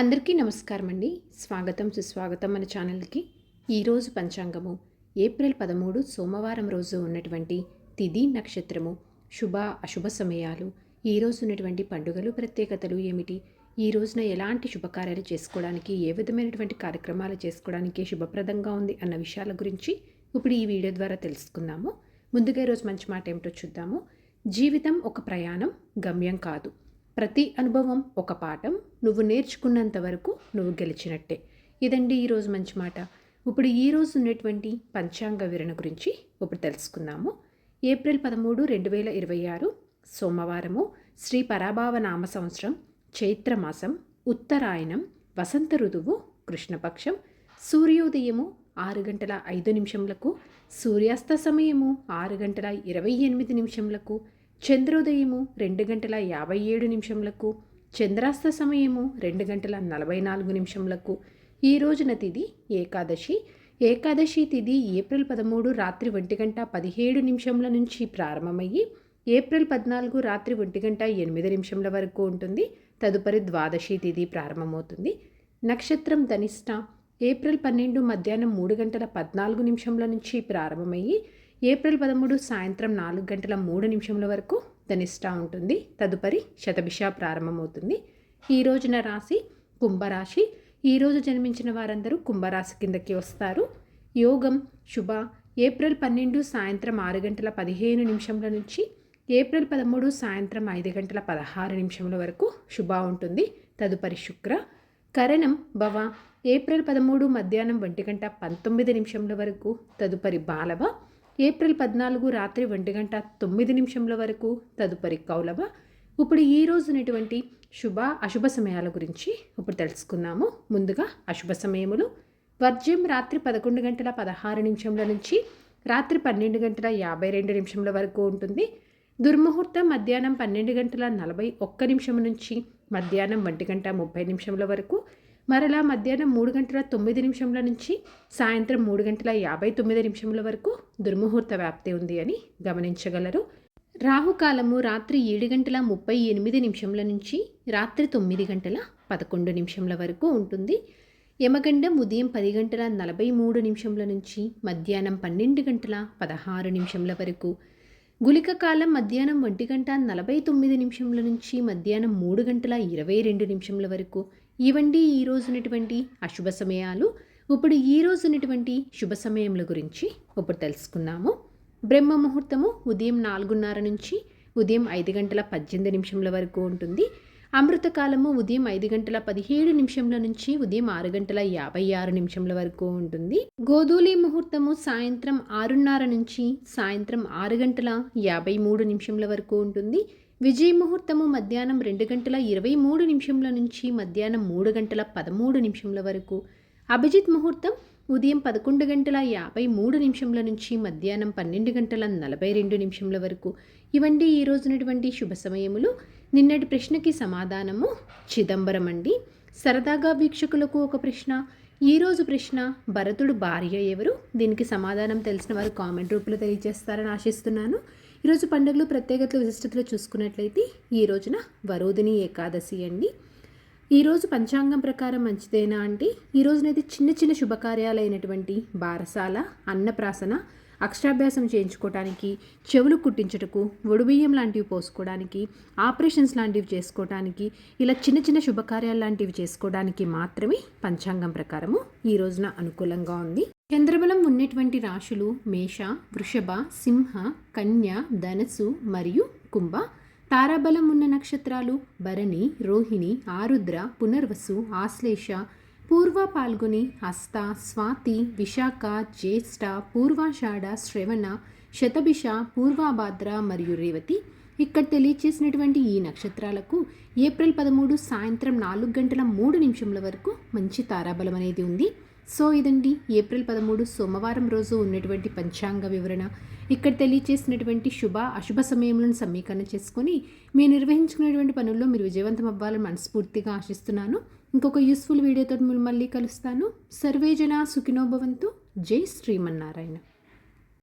అందరికీ నమస్కారం అండి. స్వాగతం సుస్వాగతం మన ఛానల్కి. ఈరోజు పంచాంగము ఏప్రిల్ 13 సోమవారం రోజు ఉన్నటువంటి తిథి నక్షత్రము, శుభ అశుభ సమయాలు, ఈరోజు ఉన్నటువంటి పండుగలు ప్రత్యేకతలు ఏమిటి, ఈ రోజున ఎలాంటి శుభకార్యాలు చేసుకోవడానికి, ఏ విధమైనటువంటి కార్యక్రమాలు చేసుకోవడానికి శుభప్రదంగా ఉంది అన్న విషయాల గురించి ఇప్పుడు ఈ వీడియో ద్వారా తెలుసుకుందాము. ముందుగా ఈరోజు మంచి మాట ఏమిటో చూద్దాము. జీవితం ఒక ప్రయాణం, గమ్యం కాదు. ప్రతి అనుభవం ఒక పాఠం, నువ్వు నేర్చుకున్నంత వరకు నువ్వు గెలిచినట్టే. ఇదండి ఈరోజు మంచి మాట. ఇప్పుడు ఈరోజు ఉన్నటువంటి పంచాంగ వివరణ గురించి ఇప్పుడు తెలుసుకుందాము. ఏప్రిల్ 13, 2026 సోమవారము, శ్రీ పరాభావ నామ సంవత్సరం, చైత్రమాసం, ఉత్తరాయణం, వసంత ఋతువు, కృష్ణపక్షం, సూర్యోదయము 6 గంటల 5 నిమిషములకు, సూర్యాస్త సమయము 6 గంటల 28 నిమిషములకు, చంద్రోదయము 2 గంటల 57 నిమిషములకు, చంద్రాస్త సమయము 2 గంటల 44 నిమిషములకు. ఈ రోజున తిథి ఏకాదశి. ఏకాదశి తిథి ఏప్రిల్ 13 రాత్రి 1 గంట 17 నిమిషముల నుంచి ప్రారంభమయ్యి ఏప్రిల్ 14 రాత్రి 1 గంట 8 నిమిషముల వరకు ఉంటుంది. తదుపరి ద్వాదశి తిథి ప్రారంభమవుతుంది. నక్షత్రం ధనిష్ట. ఏప్రిల్ 12 మధ్యాహ్నం 3 గంటల 14 నిమిషముల నుంచి ప్రారంభమయ్యి ఏప్రిల్ 13 సాయంత్రం 4 గంటల 3 నిమిషముల వరకు ధనిష్ట ఉంటుంది. తదుపరి శతభిష ప్రారంభమవుతుంది. ఈ రోజున రాశి కుంభరాశి. ఈరోజు జన్మించిన వారందరూ కుంభరాశి కిందకి వస్తారు. యోగం శుభ. ఏప్రిల్ 12 సాయంత్రం 6 గంటల 15 నిమిషముల నుంచి ఏప్రిల్ 13 సాయంత్రం 5 గంటల 16 నిమిషముల వరకు శుభ ఉంటుంది. తదుపరి శుక్ర. కరణం భవ. ఏప్రిల్ 13 మధ్యాహ్నం 1 గంట 19 నిమిషముల వరకు. తదుపరి బాలవ. ఏప్రిల్ 14 రాత్రి 1 గంట 9 నిమిషముల వరకు. తదుపరి కౌలవ. ఇప్పుడు ఈ రోజునటువంటి శుభ అశుభ సమయాల గురించి ఇప్పుడు తెలుసుకుందాము. ముందుగా అశుభ సమయములు. వర్జ్యం రాత్రి 11 గంటల 16 నిమిషముల నుంచి రాత్రి 12 గంటల 52 నిమిషముల వరకు ఉంటుంది. దుర్ముహూర్తం మధ్యాహ్నం 12 గంటల 41 నిమిషం నుంచి మధ్యాహ్నం 1 గంట 30 నిమిషముల వరకు. మరలా మధ్యాహ్నం 3 గంటల 9 నిమిషముల నుంచి సాయంత్రం 3 గంటల 59 నిమిషముల వరకు దుర్ముహూర్త వ్యాప్తి ఉంది అని గమనించగలరు. రాహుకాలము రాత్రి 7 గంటల 38 నిమిషముల నుంచి రాత్రి 9 గంటల 11 నిమిషముల వరకు ఉంటుంది. యమగండం ఉదయం 10 గంటల 43 నిమిషముల నుంచి మధ్యాహ్నం 12 గంటల 16 నిమిషముల వరకు. గుళిక కాలం మధ్యాహ్నం 1 గంట 49 నిమిషముల నుంచి మధ్యాహ్నం 3 గంటల 22 నిమిషముల వరకు. ఇవండి ఈ రోజునటువంటి అశుభ సమయాలు. ఇప్పుడు ఈ రోజునటువంటి శుభ సమయముల గురించి ఇప్పుడు తెలుసుకుందాము. బ్రహ్మ ముహూర్తము ఉదయం 4:30 నుంచి ఉదయం 5 గంటల 18 నిమిషముల వరకు ఉంటుంది. అమృతకాలము ఉదయం 5 గంటల 17 నిమిషముల నుంచి ఉదయం 6 గంటల 56 నిమిషముల వరకు ఉంటుంది. గోధూలి ముహూర్తము సాయంత్రం 6:30 నుంచి సాయంత్రం 6 గంటల 53 నిమిషముల వరకు ఉంటుంది. విజయ ముహూర్తము మధ్యాహ్నం 2 గంటల 23 నిమిషముల నుంచి మధ్యాహ్నం 3 గంటల 13 నిమిషముల వరకు. అభిజిత్ ముహూర్తం ఉదయం 11 గంటల 53 నిమిషముల నుంచి మధ్యాహ్నం 12 గంటల 42 నిమిషముల వరకు. ఇవండి ఈ రోజునటువంటి శుభ సమయములు. నిన్నటి ప్రశ్నకి సమాధానము చిదంబరం అండి. సరదాగా వీక్షకులకు ఒక ప్రశ్న. ఈరోజు ప్రశ్న, భరతుడు భార్య ఎవరు? దీనికి సమాధానం తెలిసిన వారు కామెంట్ రూపంలో తెలియజేస్తారని ఆశిస్తున్నాను. ఈరోజు పండుగలు ప్రత్యేకతలు విశిష్టతలు చూసుకున్నట్లయితే ఈ రోజున వరోధిని ఏకాదశి అండి. ఈరోజు పంచాంగం ప్రకారం మంచిదేనా అంటే ఈ రోజునైతే చిన్న చిన్న శుభకార్యాలైనటువంటి బారసాల, అన్నప్రాసన, అక్షరాభ్యాసం చేయించుకోవడానికి, చెవులు కుట్టించుటకు, ఒడిబియ్యం లాంటివి పోసుకోవడానికి, ఆపరేషన్స్ లాంటివి చేసుకోవడానికి, ఇలా చిన్న చిన్న శుభకార్యాలు లాంటివి చేసుకోవడానికి మాత్రమే పంచాంగం ప్రకారము ఈ రోజున అనుకూలంగా ఉంది. చంద్రబలం ఉన్నటువంటి రాశులు మేష, వృషభ, సింహ, కన్య, ధనస్సు మరియు కుంభ. తారాబలం ఉన్న నక్షత్రాలు భరణి, రోహిణి, ఆరుద్ర, పునర్వసు, ఆశ్లేష, పూర్వ పాల్గొని, హస్త, స్వాతి, విశాఖ, జ్యేష్ఠ, పూర్వాషాఢ, శ్రవణ, శతభిష, పూర్వభాద్ర మరియు రేవతి. ఇక్కడ తెలియచేసినటువంటి ఈ నక్షత్రాలకు ఏప్రిల్ 13 సాయంత్రం 4 గంటల 3 నిమిషముల వరకు మంచి తారాబలం అనేది ఉంది. సో ఇదండి ఏప్రిల్ 13 సోమవారం రోజు ఉన్నటువంటి పంచాంగ వివరణ. ఇక్కడ తెలియచేసినటువంటి శుభ అశుభ సమయములను సమీకరణ చేసుకొని మీరు నిర్వహించుకునేటువంటి పనుల్లో మీరు విజయవంతం అవ్వాలని మనస్ఫూర్తిగా ఆశిస్తున్నాను. ఇంకొక యూస్ఫుల్ వీడియోతో మిమ్మల్ని మళ్ళీ కలుస్తాను. సర్వేజన సుఖినో భవంతు. జై శ్రీమన్నారాయణ.